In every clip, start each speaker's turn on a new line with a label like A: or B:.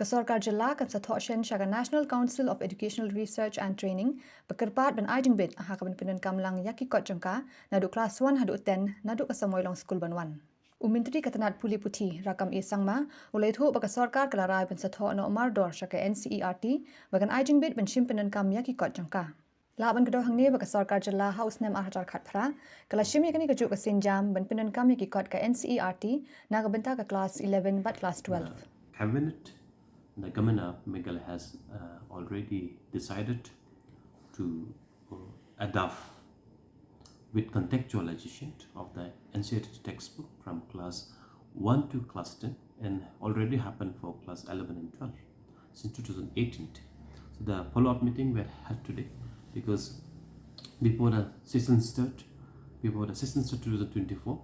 A: Sorkar jala kan satho Shen shaga National Council of Educational Research and Training bekerpat ban jingbit aha ka ban pyndonkam lang yaki kot jangka naduh klas 1 hadu 10 naduh ka samoy long school ban 1. Umintri katanat puli puthi rakam isangma ulai thu baka Sorkar kalarai ban satho no Omar dor shaka NCERT bagan jingbit ban shim pyndonkam yaki kot jangka. Laban kedo hangne baka Sorkar jala house name ahajar khatphra kala shim yakani ka juk ka sinjam ban pyndonkam yaki kot ka NCERT naga benta ka class 11 but class 12.
B: Cabinet, the governor Meghalaya has already decided to adopt with contextualization of the NCERT textbook from class 1 to class 10 and already happened for class 11 and 12 since 2018. So the follow-up meeting were held today because before the session start 2024,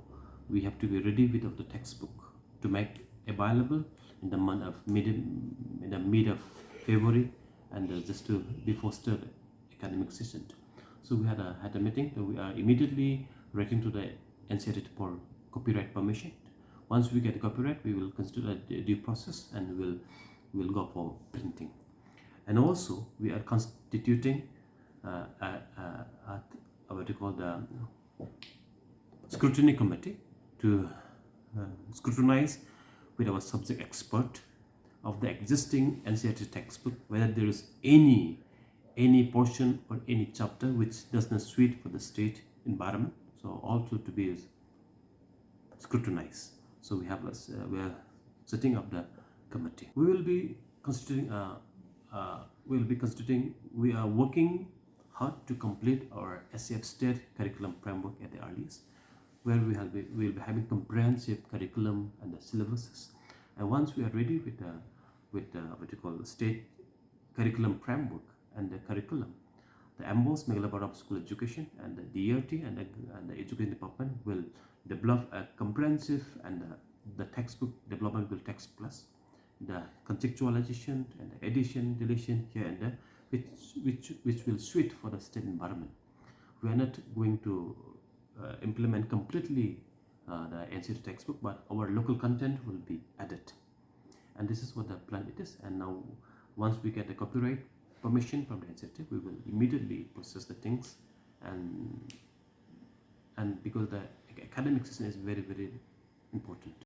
B: we have to be ready with the textbook to make available in the month of mid of February and just to before start academic session. So we had a meeting. So we are immediately writing to the NCERT for copyright permission. Once we get the copyright, we will consider the due process and we'll go for printing. And also we are constituting what you call the scrutiny committee to scrutinize with our subject expert of the existing NCERT textbook whether there is any portion or any chapter which does not suit for the state environment. So also to be scrutinized. So we are setting up the committee. We will be constituting. We are working hard to complete our SCF state curriculum framework at the earliest, where we will be having comprehensive curriculum and the syllabuses. And once we are ready with what you call the state curriculum framework and the curriculum, the AMBOS Meghalaya Board of School Education and the DRT and the Education Department will develop a comprehensive and the textbook development will take place. The contextualization and the addition, deletion here and there, which will suit for the state environment. We are not going to implement completely the NCERT textbook, but our local content will be added. And this is what the plan it is. And now, once we get the copyright permission from the NCERT, we will immediately process the things. And because the academic system is very, very important.